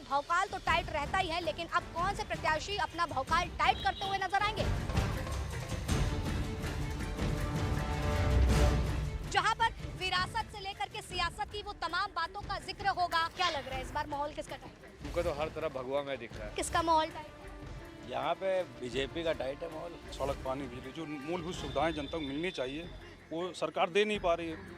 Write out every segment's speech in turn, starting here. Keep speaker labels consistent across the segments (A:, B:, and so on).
A: भौकाल तो टाइट रहता ही है, लेकिन अब कौन से प्रत्याशी अपना भौकाल टाइट करते हुए नजर आएंगे? जहां पर विरासत से लेकर के सियासत की वो तमाम बातों का जिक्र होगा। क्या लग रहा है इस बार माहौल किसका टाइट है?
B: हमको तो हर तरफ भगवा में दिख रहा है।
A: किसका माहौल टाइट है?
C: यहाँ पे बीजेपी का टाइट है माहौल।
D: सड़क, पानी, बिजली, जो मूलभूत सुविधाएं जनता को मिलनी चाहिए वो सरकार दे नहीं पा रही है।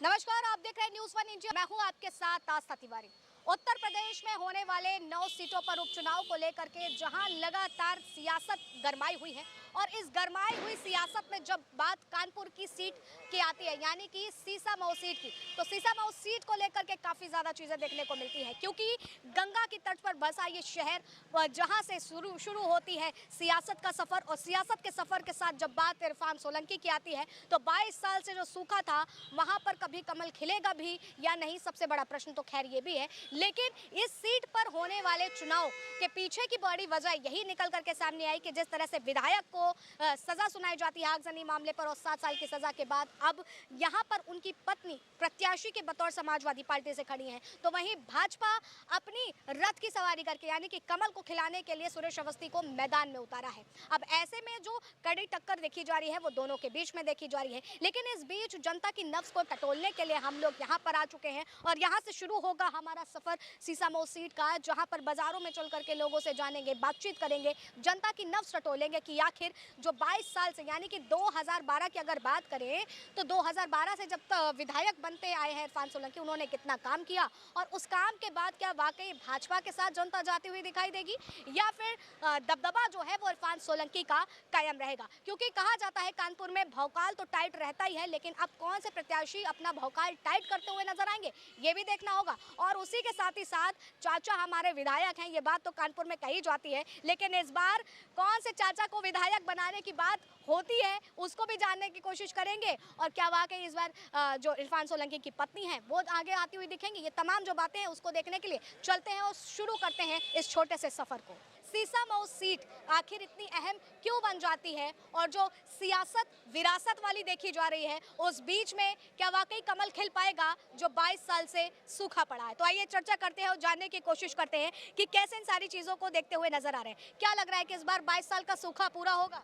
A: नमस्कार, आप देख रहे हैं न्यूज़ 1 इंडिया। मैं हूं आपके साथ आस्था तिवारी। उत्तर प्रदेश में होने वाले 9 सीटों पर उपचुनाव को लेकर के जहां लगातार सियासत गरमाई हुई है, और इस गरमाई हुई सियासत में जब बात कानपुर की सीट की आती है, यानी कि सीसामऊ सीट की, तो सीसामऊ सीट को लेकर के काफ़ी ज़्यादा चीज़ें देखने को मिलती है, क्योंकि गंगा की तट पर बसा ये शहर जहां से शुरू होती है सियासत का सफ़र, और सियासत के सफ़र के साथ जब बात इरफान सोलंकी की आती है तो 22 साल से जो सूखा था वहाँ पर कभी कमल खिलेगा भी या नहीं, सबसे बड़ा प्रश्न तो खैर ये भी है। लेकिन इस सीट पर होने वाले चुनाव के पीछे की बड़ी वजह यही निकल करके सामने आई कि जिस तरह से विधायक को सजा सुनाई जाती है आगजनी मामले पर, और 7 साल की सजा के बाद अब यहाँ पर उनकी पत्नी प्रत्याशी के बतौर समाजवादी पार्टी से खड़ी हैं, तो वहीं भाजपा अपनी रथ की सवारी करके यानी कि कमल को खिलाने के लिए सुरेश अवस्थी को मैदान में उतारा है। अब ऐसे में जो कड़ी टक्कर देखी जा रही है वो दोनों के बीच में देखी जा रही है, लेकिन इस बीच जनता की नब्ज को टटोलने के लिए हम लोग यहाँ पर आ चुके हैं, और यहाँ से शुरू होगा हमारा सफर सीसामऊ सीट का, जहाँ पर बाजारों में चल करके लोगों से जानेंगे, बातचीत करेंगे, जनता की नब्ज टटोलेंगे कि आखिर जो 22 साल से यानी कि 2012 की अगर बात करें तो 2012 से जब तक विधायक बनते आए हैं इरफान सोलंकी, उन्होंने कितना काम किया, और उस काम के बाद क्या वाकई भाजपा के साथ जनता जाती हुई दिखाई देगी, या फिर दबदबा जो है वो इरफान सोलंकी का कायम रहेगा। क्योंकि कहा जाता है कानपुर में भौकाल तो टाइट रहता ही है, लेकिन अब कौन से प्रत्याशी अपना भौकाल टाइट करते हुए नजर आएंगे ये भी देखना होगा। और उसी के साथ ही साथ चाचा हमारे विधायक हैं, ये बात तो कानपुर में कही जाती है, लेकिन इस बार कौन से चाचा को विधायक बनाने की बात होती है उसको भी जानने की कोशिश करेंगे, और क्या वाकई इस बार जो इरफान सोलंकी की पत्नी है वो आगे आती हुई दिखेंगी। ये तमाम जो बातें हैं उसको देखने के लिए चलते हैं और शुरू करते हैं इस छोटे से सफर को। सीसामऊ सीट आखिर इतनी अहम क्यों बन जाती है, और जो सियासत विरासत वाली देखी जा रही है उस बीच में क्या वाकई कमल खिल पाएगा जो 22 साल से सूखा पड़ा है? तो आइए चर्चा करते हैं और जानने की कोशिश करते हैं कि कैसे इन सारी चीज़ों को देखते हुए नजर आ रहे हैं। क्या लग रहा है कि इस बार 22 साल का सूखा पूरा होगा?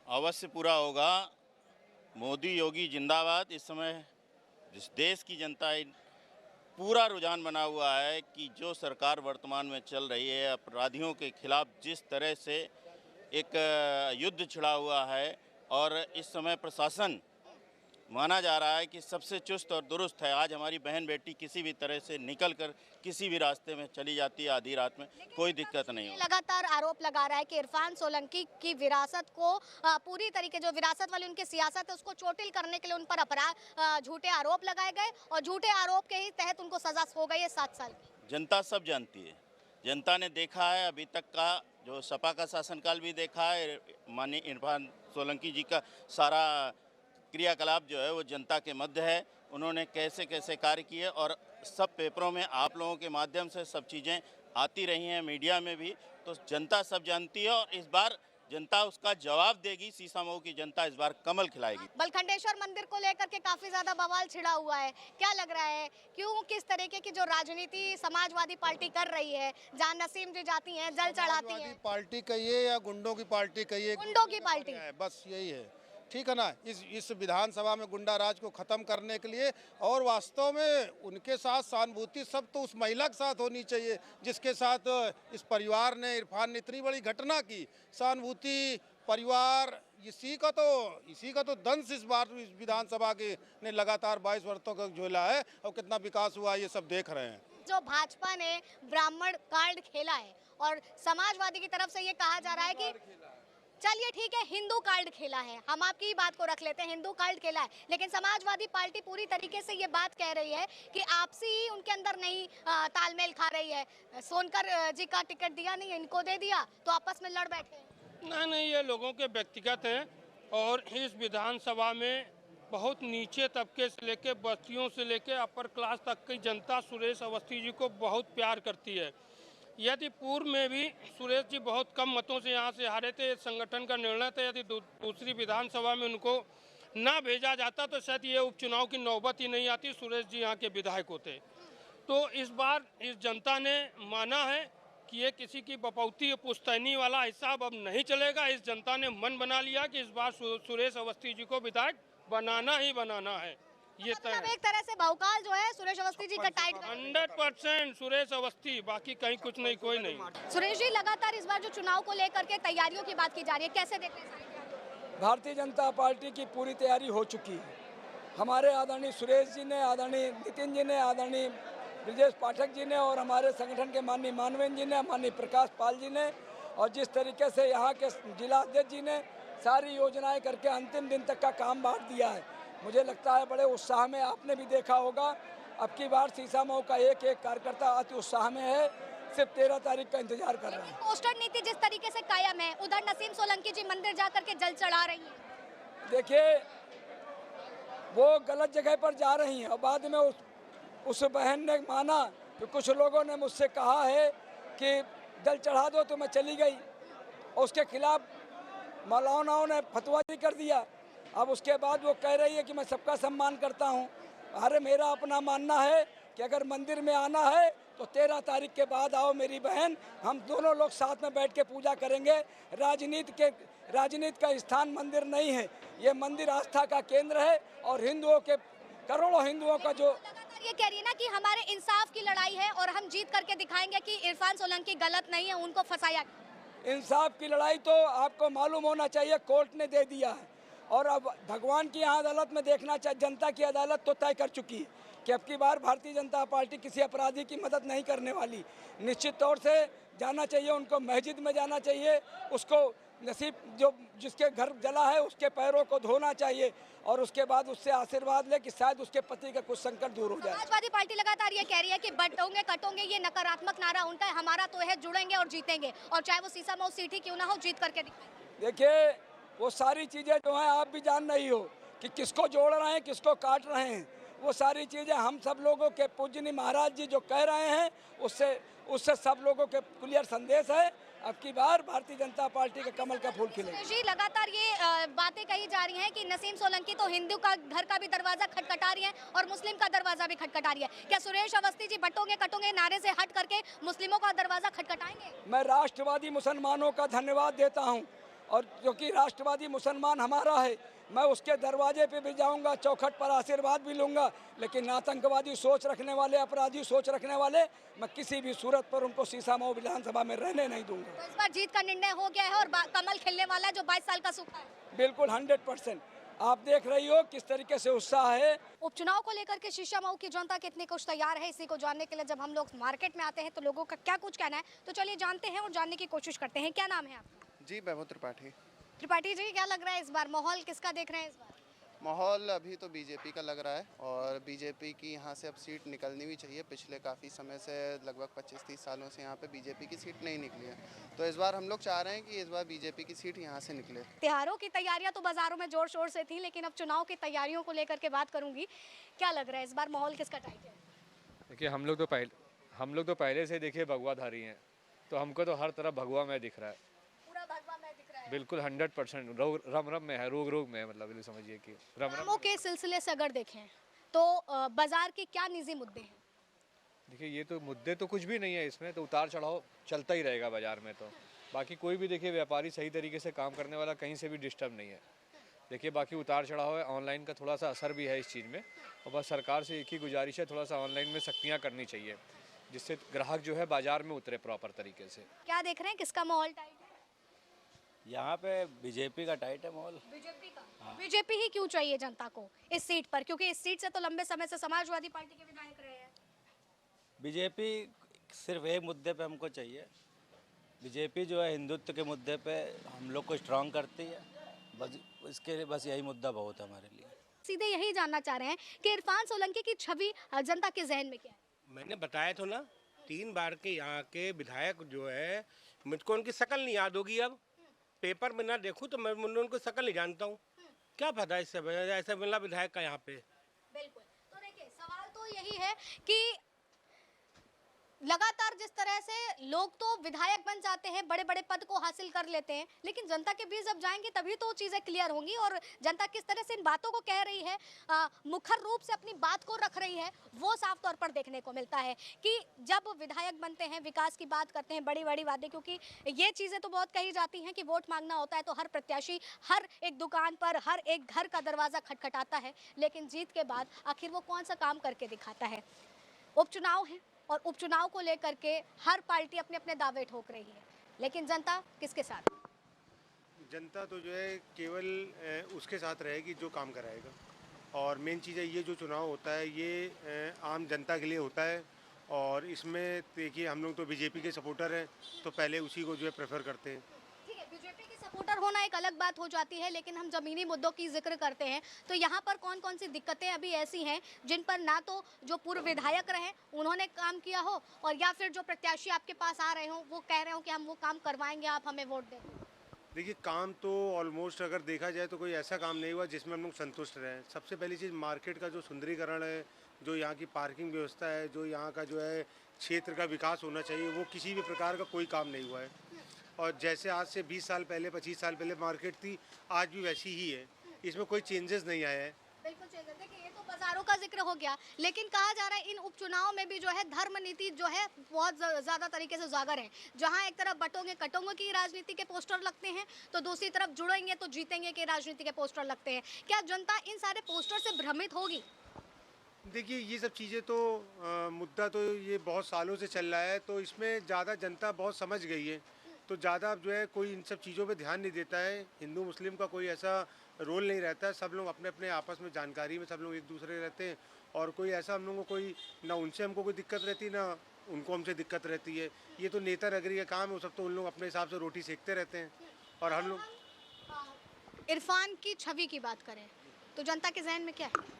C: अवश्य पूरा होगा। मोदी योगी जिंदाबाद। इस समय जिस देश की जनता पूरा रुझान बना हुआ है कि जो सरकार वर्तमान में चल रही है, अपराधियों के खिलाफ जिस तरह से एक युद्ध छिड़ा हुआ है, और इस समय प्रशासन माना जा रहा है कि सबसे चुस्त और दुरुस्त है। आज हमारी बहन बेटी किसी भी तरह से निकल कर किसी भी रास्ते में चली जाती है आधी रात में, कोई दिक्कत नहीं हो।
A: लगातार आरोप लगा रहा है कि इरफान सोलंकी की विरासत को पूरी तरीके जो विरासत वाली उनकी सियासत है उसको चोटिल करने के लिए उन पर अपराध झूठे आरोप लगाए गए, और झूठे आरोप के ही तहत उनको सजा हो गई है 7 साल की।
C: जनता सब जानती है, जनता ने देखा है अभी तक का जो सपा का शासनकाल भी देखा है। माननीय इरफान सोलंकी जी का सारा क्रियाकलाप जो है वो जनता के मध्य है। उन्होंने कैसे कैसे कार्य किए, और सब पेपरों में आप लोगों के माध्यम से सब चीज़ें आती रही हैं, मीडिया में भी, तो जनता सब जानती है, और इस बार जनता उसका जवाब देगी। सीसामऊ की जनता इस बार कमल खिलाएगी।
A: बलखंडेश्वर मंदिर को लेकर के काफी ज्यादा बवाल छिड़ा हुआ है, क्या लग रहा है क्यों, किस तरीके की जो राजनीति समाजवादी पार्टी कर रही है, जहाँ नसीम जी जाती हैं, जल चढ़ाती हैं?
E: पार्टी कहिए या गुंडों की पार्टी कहिए,
A: गुंडों की पार्टी
E: है, बस यही है, ठीक है ना। इस विधानसभा में गुंडा राज को खत्म करने के लिए, और वास्तव में उनके साथ सहानुभूति सब तो उस महिला के साथ होनी चाहिए जिसके साथ इस परिवार ने, इरफान ने इतनी बड़ी घटना की। सहानुभूति, परिवार, इसी का तो दंश इस बार इस विधानसभा के ने लगातार 22 वर्षों तक झोला है, और कितना विकास हुआ ये सब देख रहे हैं।
A: जो भाजपा ने ब्राह्मण कार्ड खेला है, और समाजवादी की तरफ से ये कहा जा रहा है कि चलिए ठीक है हिंदू कार्ड खेला है, हम आपकी ही बात को रख लेते हैं, हिंदू कार्ड खेला है, लेकिन समाजवादी पार्टी पूरी तरीके से ये बात कह रही है कि आपसी ही उनके अंदर नहीं तालमेल खा रही है। सोनकर जी का टिकट दिया नहीं, इनको दे दिया, तो आपस में लड़ बैठे।
F: नहीं, ये लोगों के व्यक्तिगत हैं, और इस विधानसभा में बहुत नीचे तबके से लेके बस्तियों से लेके अपर क्लास तक की जनता सुरेश अवस्थी जी को बहुत प्यार करती है। यदि पूर्व में भी सुरेश जी बहुत कम मतों से यहाँ से हारे थे, संगठन का निर्णय था यदि दूसरी विधानसभा में उनको ना भेजा जाता तो शायद ये उपचुनाव की नौबत ही नहीं आती। सुरेश जी यहाँ के विधायक होते। तो इस बार इस जनता ने माना है कि ये किसी की बपौती पुश्तैनी वाला हिसाब अब नहीं चलेगा। इस जनता ने मन बना लिया कि इस बार सुरेश अवस्थी जी को विधायक बनाना ही बनाना है। ये
A: मतलब एक तरह से भौकाल जो है सुरेश अवस्थी जी का टाइट
F: 100% सुरेश अवस्थी, बाकी कहीं कुछ नहीं, कोई नहीं।
A: सुरेश जी, लगातार इस बार जो चुनाव को लेकर के तैयारियों की बात की जा रही है, कैसे देख रहे हैं?
G: भारतीय जनता पार्टी की पूरी तैयारी हो चुकी है। हमारे आदरणीय सुरेश जी ने, आदरणीय नितिन जी ने, आदरणीय ब्रजेश पाठक जी ने और हमारे संगठन के माननीय मानवेंद्र जी ने, माननीय प्रकाश पाल जी ने और जिस तरीके से यहाँ के जिला अध्यक्ष जी ने सारी योजनाएं करके अंतिम दिन तक का काम बांट दिया है। मुझे लगता है बड़े उत्साह में, आपने भी देखा होगा, अब की बार सीसामऊ का एक एक कार्यकर्ता अति उत्साह में है, सिर्फ 13 तारीख का इंतजार कर रहा है।
A: पोस्टर नीति जिस तरीके से कायम है, उधर नसीम सोलंकी जी मंदिर जा करके जल चढ़ा रही है।
G: देखिए, वो गलत जगह पर जा रही हैं और बाद में उस बहन ने माना कि कुछ लोगों ने मुझसे कहा है कि जल चढ़ा दो, तो मैं चली गई और उसके खिलाफ मौलानाओं ने फतवा भी कर दिया। अब उसके बाद वो कह रही है कि मैं सबका सम्मान करता हूँ। अरे मेरा अपना मानना है कि अगर मंदिर में आना है तो 13 तारीख के बाद आओ मेरी बहन, हम दोनों लोग साथ में बैठ के पूजा करेंगे। राजनीति का स्थान मंदिर नहीं है, ये मंदिर आस्था का केंद्र है और हिंदुओं के, करोड़ों हिंदुओं का जो
A: ये कह रही है ना कि हमारे इंसाफ की लड़ाई है और हम जीत करके दिखाएंगे कि इरफान सोलंकी गलत नहीं है, उनको फंसाया।
G: इंसाफ की लड़ाई तो आपको मालूम होना चाहिए, कोर्ट ने दे दिया है और अब भगवान की यहाँ अदालत में देखना चाहिए। जनता की अदालत तो तय कर चुकी है कि अब की बार भारतीय जनता पार्टी किसी अपराधी की मदद नहीं करने वाली। निश्चित तौर से जाना चाहिए, उनको मस्जिद में जाना चाहिए, उसको नसीब जो जिसके घर जला है उसके पैरों को धोना चाहिए और उसके बाद उससे आशीर्वाद ले कि शायद उसके पति का कुछ संकट दूर हो जाए।
A: समाजवादी पार्टी लगातार ये कह रही है कि बंटोगे कटोगे, ये नकारात्मक नारा उनका है। हमारा तो है जुड़ेंगे और जीतेंगे, और चाहे वो सीसामऊ सीट ही क्यों ना हो, जीत करके दिखाएंगे।
G: देखिए, वो सारी चीज़ें जो हैं आप भी जान रही हो कि किसको जोड़ रहे हैं, किसको काट रहे हैं। वो सारी चीज़ें हम सब लोगों के पूजनीय महाराज जी जो कह रहे हैं उससे सब लोगों के क्लियर संदेश है। अब की बार भारतीय जनता पार्टी के कमल का फूल खिलेगा।
A: जी, लगातार ये बातें कही जा रही हैं कि नसीम सोलंकी तो हिंदू का घर का भी दरवाजा खटखटा रही है और मुस्लिम का दरवाजा भी खटखटा रही है। क्या सुरेश अवस्थी जी बंटोगे कटोगे नारे से हट करके मुस्लिमों का दरवाजा खटखटाएंगे?
G: मैं राष्ट्रवादी मुसलमानों का धन्यवाद देता हूँ और क्योंकि राष्ट्रवादी मुसलमान हमारा है, मैं उसके दरवाजे पे भी जाऊंगा, चौखट पर आशीर्वाद भी लूंगा, लेकिन आतंकवादी सोच रखने वाले, अपराधी सोच रखने वाले, मैं किसी भी सूरत पर उनको सीसामऊ विधानसभा में रहने नहीं दूंगा।
A: तो इस बार जीत का निर्णय हो गया है और कमल खिलने वाला है जो 22 साल का सूखा है।
G: बिल्कुल 100%। आप देख रही हो किस तरीके से उत्साह है।
A: उपचुनाव को लेकर के सीसामऊ की जनता कितनी कुछ तैयार है, इसी को जानने के लिए जब हम लोग मार्केट में आते हैं तो लोगों का क्या कुछ कहना है, तो चलिए जानते हैं और जानने की कोशिश करते हैं। क्या नाम है आपका?
H: जी, वैभव त्रिपाठी।
A: त्रिपाठी जी, क्या लग रहा है इस बार माहौल किसका देख रहे हैं? इस बार
H: माहौल अभी तो बीजेपी का लग रहा है और बीजेपी की यहाँ से अब सीट निकलनी भी चाहिए। पिछले काफ़ी समय से लगभग 25-30 सालों से यहाँ पे बीजेपी की सीट नहीं निकली है, तो इस बार हम लोग चाह रहे हैं कि इस बार बीजेपी की सीट यहाँ से निकले।
A: त्योहारों की तैयारियां तो बाजारों में जोर शोर से थी, लेकिन अब चुनाव की तैयारियों को लेकर के बात करूंगी। क्या लग रहा है इस बार माहौल किसका टाइट है?
B: देखिए, हम लोग तो पहले से देखिए भगवाधारी हैं, तो हमको तो हर तरफ भगवा में दिख रहा है।
A: पूरा भगवा में दिख रहा है।
B: बिल्कुल 100% रम रम में है, रोग में है, मतलब समझिए कि रम
A: कामों के सिलसिले से अगर देखें तो बाजार के क्या निजी मुद्दे हैं?
B: देखिए, ये तो मुद्दे तो कुछ भी नहीं है, इसमें तो उतार चढ़ाव चलता ही रहेगा बाजार में। तो बाकी कोई भी देखिए व्यापारी सही तरीके से काम करने वाला कहीं से भी डिस्टर्ब नहीं है। देखिए, बाकी उतार चढ़ाव है, ऑनलाइन का थोड़ा सा असर भी है इस चीज़ में, और बस सरकार से एक ही गुजारिश है, थोड़ा सा ऑनलाइन में सख्तियाँ करनी चाहिए जिससे ग्राहक जो है बाजार में उतरे प्रॉपर तरीके से।
A: क्या देख रहे हैं, किसका माहौल टाइट है?
I: यहाँ पे बीजेपी का टाइट है माहौल।
A: बीजेपी का। बीजेपी ही क्यों चाहिए जनता को इस सीट पर? क्योंकि इस सीट से तो लंबे समय से समाजवादी पार्टी के विधायक रहे हैं।
I: बीजेपी सिर्फ एक मुद्दे पे हमको चाहिए। बीजेपी जो है हिंदुत्व के मुद्दे पे हम लोग को स्ट्रांग करती है, बस इसके लिए बस यही मुद्दा बहुत है हमारे लिए।
A: सीधे यही जानना चाह रहे हैं कि इरफान सोलंकी की छवि जनता के जहन में क्या है?
F: मैंने बताया तो ना, 3 बार के यहाँ के विधायक जो है, मुझको उनकी शक्ल नहीं याद होगी। अब पेपर में ना देखूं तो मैं उनको शक्ल नहीं जानता हूँ। क्या फायदा इससे, ऐसा मिला विधायक का यहाँ पे।
A: बिल्कुल। तो देखिए, सवाल तो यही है कि लगातार जिस तरह से लोग तो विधायक बन जाते हैं, बड़े बड़े पद को हासिल कर लेते हैं, लेकिन जनता के बीच जब जाएंगे तभी तो चीज़ें क्लियर होंगी और जनता किस तरह से इन बातों को कह रही है, मुखर रूप से अपनी बात को रख रही है, वो साफ तौर पर देखने को मिलता है कि जब विधायक बनते हैं, विकास की बात करते हैं, बड़ी बड़ी बातें, क्योंकि ये चीज़ें तो बहुत कही जाती हैं कि वोट मांगना होता है तो हर प्रत्याशी हर एक दुकान पर, हर एक घर का दरवाज़ा खटखटाता है, लेकिन जीत के बाद आखिर वो कौन सा काम करके दिखाता है। उपचुनाव है और उपचुनाव को लेकर के हर पार्टी अपने अपने दावे ठोक रही है, लेकिन जनता किसके साथ?
J: जनता तो जो है केवल उसके साथ रहेगी जो काम कराएगा। और मेन चीज़ है, ये जो चुनाव होता है ये आम जनता के लिए होता है और इसमें देखिए हम लोग तो बीजेपी के सपोर्टर हैं तो पहले उसी को जो है प्रेफर करते हैं।
A: ठीक है, बीजेपी की सपोर्टर होना एक अलग बात हो जाती है, लेकिन हम जमीनी मुद्दों की जिक्र करते हैं तो यहाँ पर कौन कौन सी दिक्कतें अभी ऐसी हैं जिन पर ना तो जो पूर्व विधायक रहे उन्होंने काम किया हो और या फिर जो प्रत्याशी आपके पास आ रहे हो वो कह रहे हो कि हम वो काम करवाएंगे, आप हमें वोट दें?
J: देखिए काम तो ऑलमोस्ट अगर देखा जाए तो कोई ऐसा काम नहीं हुआ जिसमें हम लोग संतुष्ट रहें। सबसे पहली चीज़ मार्केट का जो सुंदरीकरण है, जो यहाँ की पार्किंग व्यवस्था है, जो यहाँ का जो है क्षेत्र का विकास होना चाहिए, वो किसी भी प्रकार का कोई काम नहीं हुआ है। और जैसे आज से 20 साल पहले 25 साल पहले मार्केट थी, आज भी वैसी ही है, इसमें कोई चेंजेस नहीं आया है।
A: बिल्कुल चेंज है। देखिए ये तो बाजारों का जिक्र हो गया, लेकिन कहा जा रहा है इन उपचुनाव में भी जो है धर्म नीति जो है बहुत ज़्यादा तरीके से उजागर है। जहां एक तरफ बटोगे कटोंगे की राजनीति के पोस्टर लगते हैं तो दूसरी तरफ जुड़ेंगे तो जीतेंगे के राजनीति के पोस्टर लगते हैं। क्या जनता इन सारे पोस्टर से भ्रमित होगी?
J: देखिए ये सब चीज़ें तो मुद्दा तो ये बहुत सालों से चल रहा है, तो इसमें ज़्यादा जनता बहुत समझ गई है, तो ज़्यादा जो है कोई इन सब चीज़ों पे ध्यान नहीं देता है। हिंदू मुस्लिम का कोई ऐसा रोल नहीं रहता है, सब लोग अपने अपने आपस में जानकारी में सब लोग एक दूसरे रहते हैं और कोई ऐसा हम लोगों को कोई ना उनसे हमको कोई दिक्कत रहती ना उनको हमसे दिक्कत रहती है। ये तो नेता नगरी का काम है, वो सब तो उन लोग अपने हिसाब से रोटी सेकते रहते हैं और हम लोग।
A: इरफान की छवि की बात करें तो जनता के जहन में क्या है?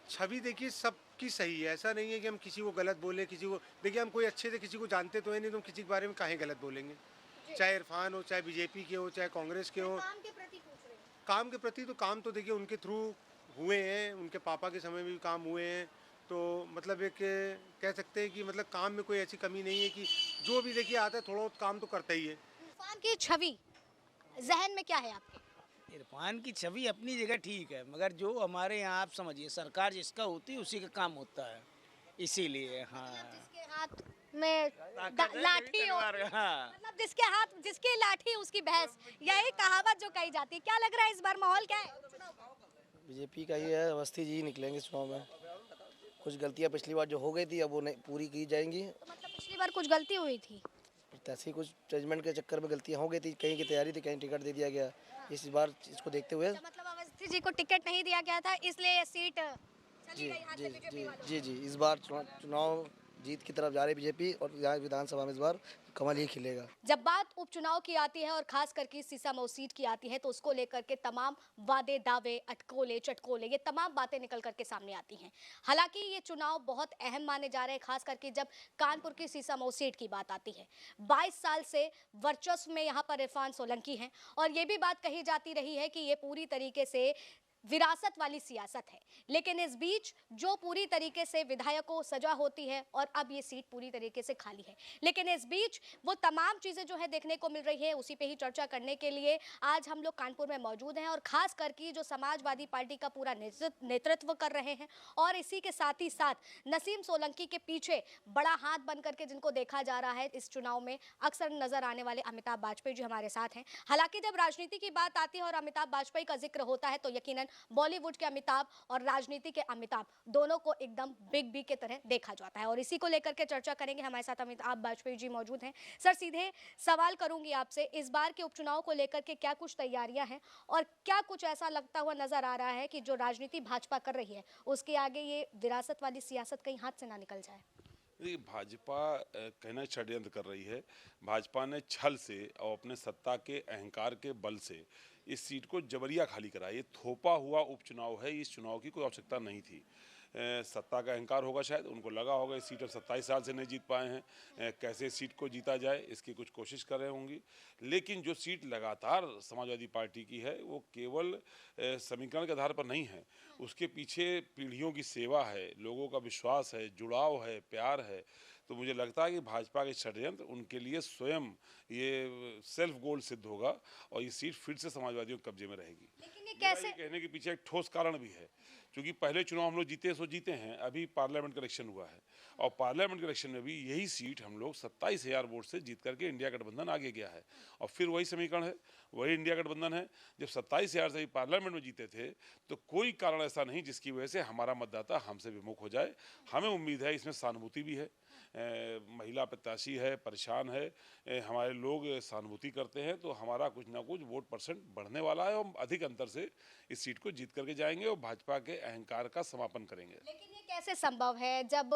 J: छवि देखिए सबकी सही है, ऐसा नहीं है कि हम किसी को गलत बोले, किसी को देखिए हम कोई अच्छे से किसी को जानते तो है नहीं, तो हम किसी के बारे में काहे गलत बोलेंगे, चाहे इरफान हो, चाहे बीजेपी के हो, चाहे कांग्रेस के हो।
A: काम के प्रति पूछ रहे हैं।
J: काम के प्रति तो काम तो देखिए उनके थ्रू हुए हैं, उनके पापा के समय में भी काम हुए हैं, तो मतलब एक कह सकते हैं कि मतलब काम में कोई ऐसी कमी नहीं है कि जो भी देखिए आता है थोड़ा बहुत काम तो करता ही है।
A: इरफान की छवि जहन में क्या है आपके?
K: इरफान की छवि अपनी जगह ठीक है, मगर जो हमारे यहाँ आप समझिए सरकार जिसका होती है उसी का काम होता है, इसीलिए हाँ
A: जिसके हाथ में लाठी हो,
K: हाँ
A: मतलब जिसकी लाठी उसकी भैंस, यही कहावत जो कही जाती है। क्या लग रहा है इस बार माहौल क्या है?
L: बीजेपी का ये है, अवस्थी जी निकलेंगे चुनाव में। कुछ गलतियां पिछली बार जो हो गई थी अब वो नहीं पूरी की जाएंगी।
A: तो मतलब पिछली बार कुछ गलती हुई थी,
L: ऐसी कुछ जजमेंट के चक्कर में गलतियां हो गई थी, कहीं की तैयारी थी, कहीं टिकट दे दिया गया। इस बार इसको देखते हुए
A: मतलब अवस्थी जी को टिकट नहीं दिया गया था इसलिए ये सीट चली
L: जी
A: गई हाथ से बीजेपी वालों।
L: जी जी इस बार चुनाव जीत की तरफ जा रही बीजेपी और यहाँ विधानसभा में इस बार कमल ही खिलेगा।
A: जब बात उपचुनाव की आती है और खास करके सीसामऊ सीट की आती है तो उसको लेकर के तमाम वादे दावे अटकोले चटकोले ये तमाम बातें निकल करके सामने आती हैं। हालांकि ये चुनाव बहुत अहम माने जा रहे हैं, खास करके जब कानपुर की सीसामऊ सीट की बात आती है। 22 साल से वर्चस्व में यहाँ पर इरफान सोलंकी हैं और ये भी बात कही जाती रही है कि ये पूरी तरीके से विरासत वाली सियासत है, लेकिन इस बीच जो पूरी तरीके से विधायकों सजा होती है और अब ये सीट पूरी तरीके से खाली है, लेकिन इस बीच वो तमाम चीज़ें जो है देखने को मिल रही है, उसी पे ही चर्चा करने के लिए आज हम लोग कानपुर में मौजूद हैं और खास करके जो समाजवादी पार्टी का पूरा नेतृत्व कर रहे हैं और इसी के साथ ही साथ नसीम सोलंकी के पीछे बड़ा हाथ बन करके जिनको देखा जा रहा है इस चुनाव में अक्सर नजर आने वाले अमिताभ वाजपेयी जी हमारे साथ हैं। हालांकि जब राजनीति की बात आती है और अमिताभ वाजपेयी का जिक्र होता है तो यकीनन बॉलीवुड के अमिताभ और राजनीति के अमिताभ दोनों को एकदम बिग बी के तरह देखा जाता है और इसी को लेकर के चर्चा करेंगे। हमारे साथ अमिताभ वाजपेयी जी मौजूद हैं। सर सीधे सवाल करूंगी आपसे, इस बार के उपचुनाव को लेकर के क्या कुछ तैयारियां हैं और क्या कुछ ऐसा लगता हुआ नजर आ रहा है कि जो राजनीति भाजपा कर रही है उसके आगे ये विरासत वाली सियासत कहीं हाथ से ना निकल जाए?
D: भाजपा कहना षड्यंत्र कर रही है। भाजपा ने छल से और अपने सत्ता के अहंकार के बल से इस सीट को जबरिया खाली करा। ये थोपा हुआ उपचुनाव है, इस चुनाव की कोई आवश्यकता नहीं थी। सत्ता का अहंकार होगा, शायद उनको लगा होगा इस सीट अब 27 साल से नहीं जीत पाए हैं, कैसे सीट को जीता जाए इसकी कुछ कोशिश कर रहे होंगी। लेकिन जो सीट लगातार समाजवादी पार्टी की है वो केवल समीकरण के आधार पर नहीं है, उसके पीछे पीढ़ियों की सेवा है, लोगों का विश्वास है, जुड़ाव है, प्यार है। तो मुझे लगता है कि भाजपा के षड्यंत्र उनके लिए स्वयं ये सेल्फ गोल सिद्ध होगा और ये सीट फिर से समाजवादियों के कब्जे में रहेगी।
A: लेकिन ये कैसे
D: कहने के पीछे एक ठोस कारण भी है, क्योंकि पहले चुनाव हम लोग जीते सो जीते हैं, अभी पार्लियामेंट का इलेक्शन हुआ है और पार्लियामेंट के इलेक्शन में भी यही सीट हम लोग 27,000 वोट से जीत करके इंडिया गठबंधन आगे गया है और फिर वही समीकरण है, वही इंडिया गठबंधन है। जब 27,000 से पार्लियामेंट में जीते थे तो कोई कारण ऐसा नहीं जिसकी वजह से हमारा मतदाता हमसे विमुख हो जाए। हमें उम्मीद है इसमें सहानुभूति भी है, महिला प्रत्याशी है, परेशान है, हमारे लोग सहानुभूति करते हैं, तो हमारा कुछ ना कुछ वोट परसेंट बढ़ने वाला है और अधिक अंतर से इस सीट को जीत करके जाएंगे और भाजपा के अहंकार का समापन करेंगे।
A: लेकिन ये कैसे संभव है जब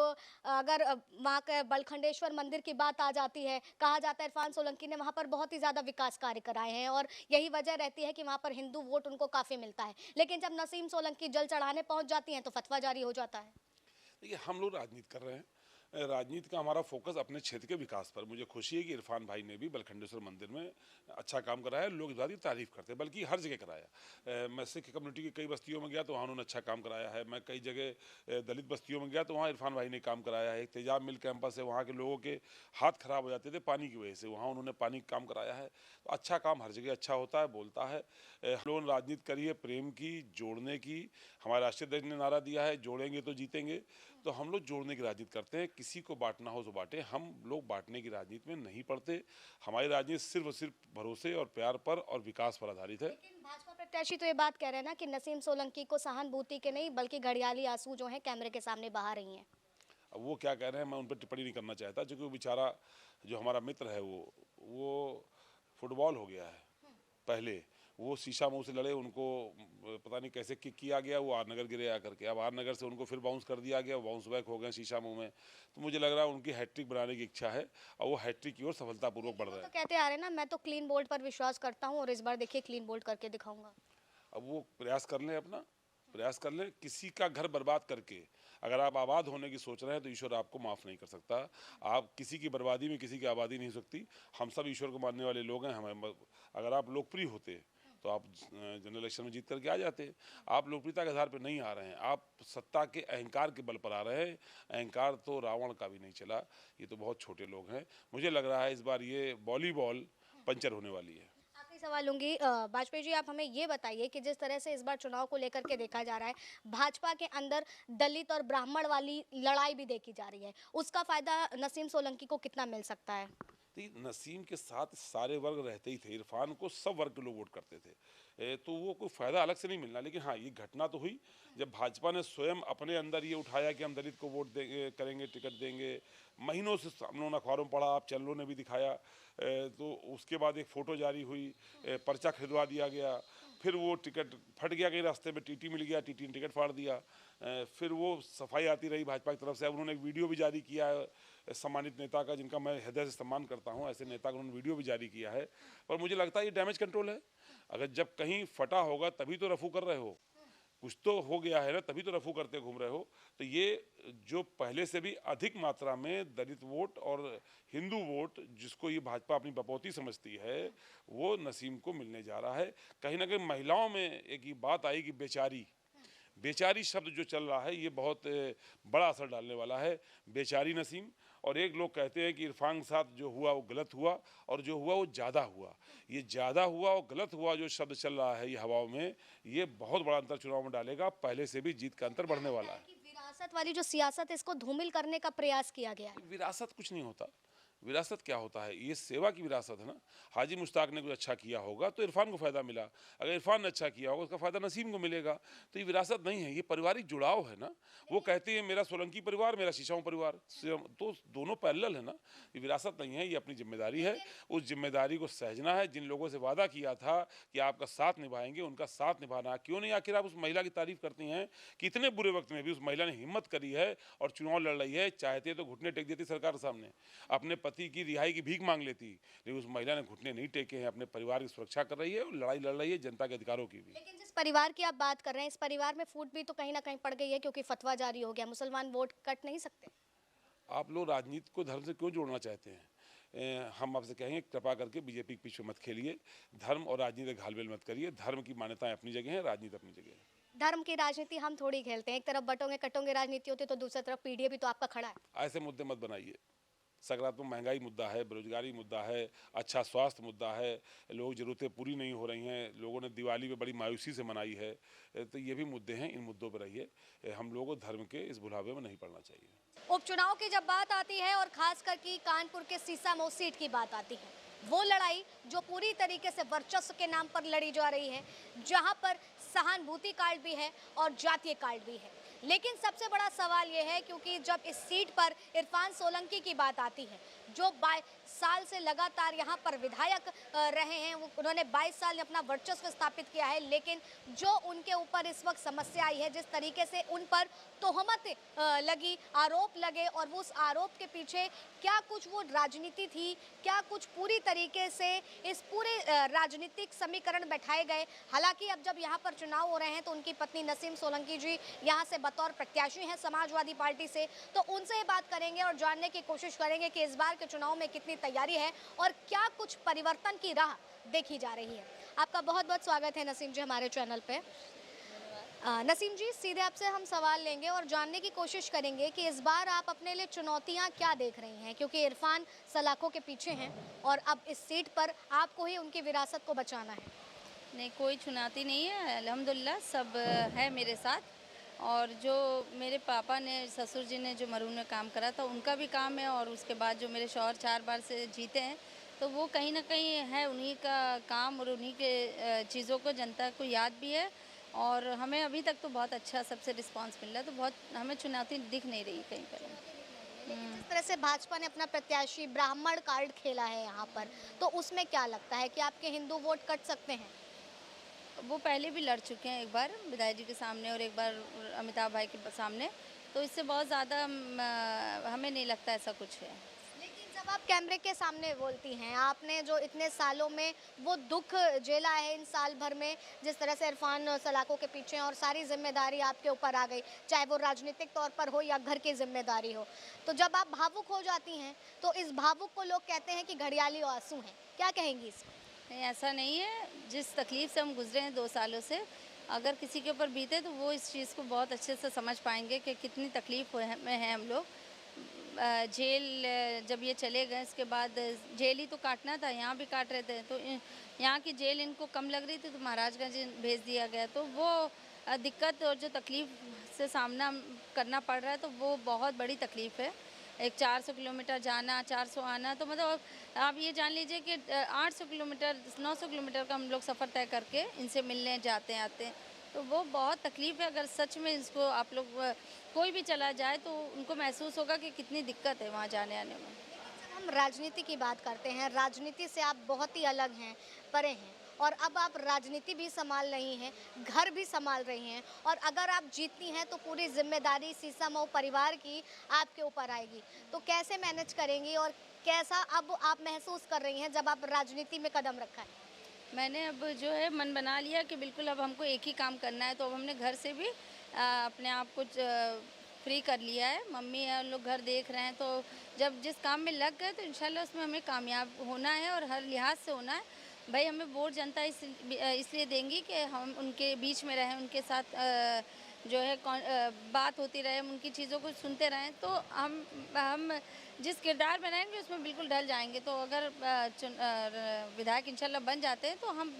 A: अगर वहाँ के बलखंडेश्वर मंदिर की बात आ जाती है, कहा जाता है इरफान सोलंकी ने वहाँ पर बहुत ही ज़्यादा विकास कार्य कराए हैं और यही वजह रहती है कि वहाँ पर हिंदू वोट उनको काफ़ी मिलता है, लेकिन जब नसीम सोलंकी जल चढ़ाने पहुँच जाती हैं तो फतवा जारी हो जाता है।
D: देखिए, हम लोग राजनीति कर रहे हैं, राजनीति का हमारा फोकस अपने क्षेत्र के विकास पर। मुझे खुशी है कि इरफान भाई ने भी बलखंडेश्वर मंदिर में अच्छा काम कराया, लोग इसकी तारीफ करते हैं, बल्कि हर जगह कराया। मैं सिख कम्युनिटी की कई बस्तियों में गया तो वहाँ उन्होंने अच्छा काम कराया है। मैं कई जगह दलित बस्तियों में गया तो वहाँ इरफान भाई ने काम कराया है। एक तेजाब मिल कैंपस है, वहाँ के लोगों के हाथ खराब हो जाते थे पानी की वजह से, वहाँ उन्होंने पानी का काम कराया है। तो अच्छा काम हर जगह अच्छा होता है, बोलता है। हम लोगों ने राजनीति करिए प्रेम की, जोड़ने की। हमारे राष्ट्रीय अध्यक्ष ने नारा दिया है, जोड़ेंगे तो जीतेंगे, तो हम लोग जोड़ने की राजनीति करते हैं। किसी को बांटना हो तो बांटे, हम लोग बांटने की राजनीति में नहीं पड़ते। हमारी राजनीति सिर्फ और सिर्फ भरोसे और प्यार पर और विकास पर आधारित है।
A: लेकिन भाजपा प्रत्याशी तो ये बात कह रहे हैं ना कि नसीम सोलंकी को सहानुभूति के नहीं बल्कि घड़ियाली आंसू जो हैं कैमरे के सामने बहा रही हैं।
D: अब वो क्या कह रहे हैं मैं उन पर टिप्पणी नहीं करना चाहता, क्योंकि वो बेचारा जो हमारा मित्र है वो फुटबॉल हो गया है। पहले वो शीशा मुंह से लड़े, उनको पता नहीं कैसे किक किया गया, वो आरनगर गिरे आकर के, अब आरनगर से उनको फिर बाउंस कर दिया गया, बाउंस बैक हो गए शीशा मुंह में। तो मुझे लग रहा है उनकी हैट्रिक बनाने की इच्छा है और वो हैट्रिक की ओर सफलतापूर्वक बढ़ रहे हैं।
A: तो कहते आ रहे हैं ना, मैं तो क्लीन बोल्ड पर विश्वास करता हूँ और इस बार देखिए क्लीन बोल्ड करके दिखाऊंगा।
D: अब वो प्रयास कर लें, अपना प्रयास कर लें। किसी का घर बर्बाद करके अगर आप आबाद होने की सोच रहे हैं तो ईश्वर आपको माफ़ नहीं कर सकता। आप किसी की बर्बादी में किसी की आबादी नहीं हो सकती। हम सब ईश्वर को मानने वाले लोग हैं। हमें अगर आप लोकप्रिय होते तो आप जनरल इलेक्शन में जीत करके आ जाते। आप लोकप्रियता के आधार पर नहीं आ रहे हैं, आप सत्ता के अहंकार के बल पर आ रहे हैं। अहंकार तो रावण का भी नहीं चला, ये तो बहुत छोटे लोग हैं। मुझे लग रहा है इस बार ये वॉलीबॉल पंचर होने वाली है।
A: आखिरी सवाल लूंगी, वाजपेयी जी आप हमें ये बताइए कि जिस तरह से इस बार चुनाव को लेकर के देखा जा रहा है, भाजपा के अंदर दलित और ब्राह्मण वाली लड़ाई भी देखी जा रही है, उसका फायदा नसीम सोलंकी को कितना मिल सकता है?
D: नसीम के साथ सारे वर्ग रहते ही थे, इरफान को सब वर्ग के लोग वोट करते थे, तो वो कोई फ़ायदा अलग से नहीं मिलना। लेकिन हाँ, ये घटना तो हुई जब भाजपा ने स्वयं अपने अंदर ये उठाया कि हम दलित को वोट करेंगे, टिकट देंगे। महीनों से हम लोगों ने अखबारों में पढ़ा, आप चैनलों ने भी दिखाया। तो उसके बाद एक फ़ोटो जारी हुई, पर्चा खरीदवा दिया गया, फिर वो टिकट फट गया, कहीं रास्ते में टीटी मिल गया, टीटी ने टिकट फाड़ दिया। फिर वो सफाई आती रही भाजपा की तरफ से। अब उन्होंने एक वीडियो भी जारी किया है सम्मानित नेता का, जिनका मैं हृदय से सम्मान करता हूं, ऐसे नेता का उन्होंने वीडियो भी जारी किया है। पर मुझे लगता है ये डैमेज कंट्रोल है। अगर जब कहीं फटा होगा तभी तो रफू कर रहे हो, कुछ तो हो गया है ना, तभी तो रफू करते घूम रहे हो। तो ये जो पहले से भी अधिक मात्रा में दलित वोट और हिंदू वोट जिसको ये भाजपा अपनी बपौती समझती है, वो नसीम को मिलने जा रहा है। कहीं ना कहीं महिलाओं में एक ये बात आई कि बेचारी शब्द जो चल रहा है ये बहुत बड़ा असर डालने वाला है। बेचारी नसीम, और एक लोग कहते हैं कि इरफान के साथ जो हुआ वो गलत हुआ और जो हुआ वो ज़्यादा हुआ। ये ज़्यादा हुआ और गलत हुआ जो शब्द चल रहा है ये हवाओं में, ये बहुत बड़ा अंतर चुनाव में डालेगा। पहले से भी जीत का अंतर बढ़ने वाला है।
A: विरासत वाली जो सियासत, इसको धूमिल करने का प्रयास किया गया है।
D: विरासत कुछ नहीं होता। विरासत क्या होता है? ये सेवा की विरासत है ना। हाजी मुश्ताक ने कुछ अच्छा किया होगा तो इरफान को फ़ायदा मिला, अगर इरफान ने अच्छा किया होगा उसका फ़ायदा नसीम को मिलेगा। तो ये विरासत नहीं है, ये पारिवारिक जुड़ाव है ना। वो कहते हैं मेरा सोलंकी परिवार, मेरा शीशाओं परिवार, तो दोनों पैरेलल है ना। ये विरासत नहीं है, ये अपनी जिम्मेदारी है। उस जिम्मेदारी को सहजना है। जिन लोगों से वादा किया था कि आपका साथ निभाएंगे, उनका साथ निभाना। क्यों नहीं? आखिर आप उस महिला की तारीफ करती हैं कि इतने बुरे वक्त में भी उस महिला ने हिम्मत करी है और चुनाव लड़ रही है। चाहते तो घुटने टेक देती सरकार के सामने, अपने पति की रिहाई की भीख मांग लेती, लेकिन उस महिला ने घुटने नहीं टेके हैं, अपने परिवार की सुरक्षा कर रही है और लड़ाई लड़ रही है जनता के अधिकारों की भी।
A: लेकिन जिस परिवार की आप बात कर रहे हैं, इस परिवार में फूट भी तो कहीं ना कहीं पड़ गई है क्योंकि फतवा जारी हो गया, मुसलमान वोट कट नहीं सकते।
D: आप लोग राजनीति को धर्म से क्यों जोड़ना चाहते हैं? हम आपसे कहेंगे कृपा करके बीजेपी के पीछे मत खेलिए, धर्म और राजनीति का घालमेल मत करिए। धर्म की मान्यताएं अपनी जगह है, राजनीति अपनी जगह है।
A: धर्म की राजनीति हम थोड़ी खेलते हैं, एक तरफ बटोंगे कटोंगे राजनीति होती है तो दूसरी तरफ पीडीए भी तो आपका खड़ा है।
D: ऐसे मुद्दे मत बनाइए। सकारात्मक महंगाई मुद्दा है, बेरोजगारी मुद्दा है, अच्छा स्वास्थ्य मुद्दा है, लोग ज़रूरतें पूरी नहीं हो रही हैं, लोगों ने दिवाली में बड़ी मायूसी से मनाई है, तो ये भी मुद्दे हैं। इन मुद्दों पर रहिए। हम लोगों को धर्म के इस बुलावे में नहीं पड़ना चाहिए।
A: उपचुनाव की जब बात आती है और खासकर की कानपुर के सीसामऊ सीट की बात आती है, वो लड़ाई जो पूरी तरीके से वर्चस्व के नाम पर लड़ी जा रही है, जहां पर सहानुभूति कार्ड भी है और जातीय कार्ड भी है। लेकिन सबसे बड़ा सवाल ये है क्योंकि जब इस सीट पर इरफान सोलंकी की बात आती है, जो 22 साल से लगातार यहाँ पर विधायक रहे हैं, उन्होंने 22 साल में अपना वर्चस्व स्थापित किया है, लेकिन जो उनके ऊपर इस वक्त समस्या आई है, जिस तरीके से उन पर तोहमत लगी, आरोप लगे और वो उस आरोप के पीछे क्या कुछ वो राजनीति थी, क्या कुछ पूरी तरीके से इस पूरे राजनीतिक समीकरण बैठाए गए। हालांकि अब जब यहाँ पर चुनाव हो रहे हैं तो उनकी पत्नी नसीम सोलंकी जी यहाँ से बतौर प्रत्याशी हैं समाजवादी पार्टी से, तो उनसे बात करेंगे और जानने की कोशिश करेंगे कि इस बार के चुनाव में कितनी तैयारी है और क्या कुछ परिवर्तन की राह देखी जा रही है। आपका बहुत बहुत स्वागत है नसीम जी हमारे चैनल पे। नसीम जी, सीधे आपसे हम सवाल लेंगे और जानने की कोशिश करेंगे कि इस बार आप अपने लिए चुनौतियां क्या देख रही हैं, क्योंकि इरफान सलाखों के पीछे हैं और अब इस सीट पर आपको ही उनकी विरासत को बचाना है।
M: नहीं, कोई चुनौती नहीं है, अल्हम्दुलिल्लाह सब है मेरे साथ। और जो मेरे पापा ने, ससुर जी ने जो मरून में काम करा था उनका भी काम है, और उसके बाद जो मेरे शौहर 4 बार से जीते हैं, तो वो कहीं ना कहीं है उन्हीं का काम और उन्हीं के चीज़ों को जनता को याद भी है। और हमें अभी तक तो बहुत अच्छा सबसे रिस्पांस मिल रहा है, तो बहुत हमें चुनौती दिख नहीं रही कहीं पर।
A: जिस तरह से भाजपा ने अपना प्रत्याशी ब्राह्मण कार्ड खेला है यहाँ पर, तो उसमें क्या लगता है कि आपके हिंदू वोट कट सकते हैं?
M: वो पहले भी लड़ चुके हैं, एक बार विधायक जी के सामने और एक बार अमिताभ भाई के सामने, तो इससे बहुत ज़्यादा हमें नहीं लगता ऐसा कुछ है।
A: लेकिन जब आप कैमरे के सामने बोलती हैं, आपने जो इतने सालों में वो दुख झेला है, इन साल भर में जिस तरह से इरफान सलाखों के पीछे और सारी जिम्मेदारी आपके ऊपर आ गई, चाहे वो राजनीतिक तौर पर हो या घर की जिम्मेदारी हो, तो जब आप भावुक हो जाती हैं तो इस भावुक को लोग कहते हैं कि घड़ियाली आंसू हैं, क्या कहेंगी इसमें?
M: नहीं, ऐसा नहीं है। जिस तकलीफ़ से हम गुजरे हैं 2 सालों से, अगर किसी के ऊपर बीते तो वो इस चीज़ को बहुत अच्छे से समझ पाएंगे कि कितनी तकलीफ़ में हैं हम लोग। जेल जब ये चले गए, इसके बाद जेल ही तो काटना था, यहाँ भी काट रहे थे, तो यहाँ की जेल इनको कम लग रही थी तो महाराजगंज भेज दिया गया। तो वो दिक्कत और जो तकलीफ़ से सामना करना पड़ रहा है, तो वो बहुत बड़ी तकलीफ़ है। एक 400 किलोमीटर जाना, 400 आना, तो मतलब आप ये जान लीजिए कि 800 किलोमीटर 900 किलोमीटर का हम लोग सफ़र तय करके इनसे मिलने जाते हैं आते हैं, तो वो बहुत तकलीफ़ है। अगर सच में इसको आप लोग कोई भी चला जाए तो उनको महसूस होगा कि कितनी दिक्कत है वहाँ जाने आने में।
A: हम राजनीति की बात करते हैं, राजनीति से आप बहुत ही अलग हैं, परे हैं, और अब आप राजनीति भी संभाल रही हैं, घर भी संभाल रही हैं, और अगर आप जीतती हैं तो पूरी जिम्मेदारी सीसामऊ परिवार की आपके ऊपर आएगी, तो कैसे मैनेज करेंगी और कैसा अब आप महसूस कर रही हैं जब आप राजनीति में कदम रखा है?
M: मैंने अब जो है मन बना लिया कि बिल्कुल अब हमको एक ही काम करना है, तो अब हमने घर से भी अपने आप को फ्री कर लिया है। मम्मी है, लोग घर देख रहे हैं, तो जब जिस काम में लग गए तो इंशाल्लाह उसमें हमें कामयाब होना है और हर लिहाज से होना है। भाई हमें वोट जनता इसलिए देंगी कि हम उनके बीच में रहें, उनके साथ जो है बात होती रहे, उनकी चीज़ों को सुनते रहें, तो हम जिस किरदार बनाएंगे उसमें बिल्कुल ढल जाएंगे। तो अगर विधायक इंशाल्लाह बन जाते हैं तो हम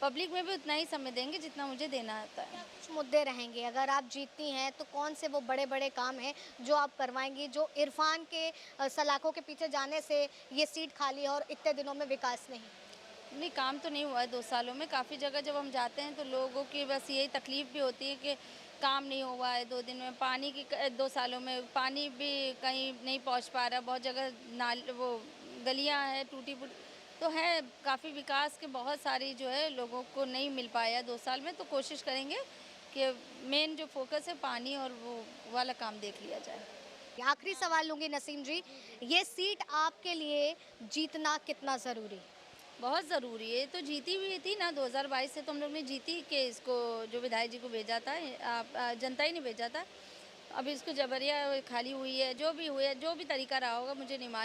M: पब्लिक में भी उतना ही समय देंगे जितना मुझे देना होता है।
A: कुछ मुद्दे रहेंगे, अगर आप जीतती हैं तो कौन से वो बड़े बड़े काम हैं जो आप करवाएंगी, जो इरफान के सलाखों के पीछे जाने से ये सीट खाली है और इतने दिनों में विकास नहीं?
M: नहीं, काम तो नहीं हुआ है 2 सालों में। काफ़ी जगह जब हम जाते हैं तो लोगों की बस यही तकलीफ़ भी होती है कि काम नहीं हुआ है 2 दिन में। पानी की 2 सालों में पानी भी कहीं नहीं पहुंच पा रहा, बहुत जगह वो गलियां हैं टूटी फूटी, तो है काफ़ी विकास के बहुत सारी जो है लोगों को नहीं मिल पाया 2 साल में। तो कोशिश करेंगे कि मेन जो फोकस है पानी और वो वाला काम देख लिया जाए।
A: आखिरी सवाल लूँगी नसीम जी, ये सीट आपके लिए जीतना कितना ज़रूरी?
M: बहुत ज़रूरी है। ये तो जीती हुई थी ना 2022 से, तो हम लोग ने जीती के इसको जो विधायक जी को भेजा था, जनता ही ने भेजा था। अब इसको जबरिया खाली हुई है, जो भी हुई है, जो भी तरीका रहा होगा मुझे नहीं मालूम।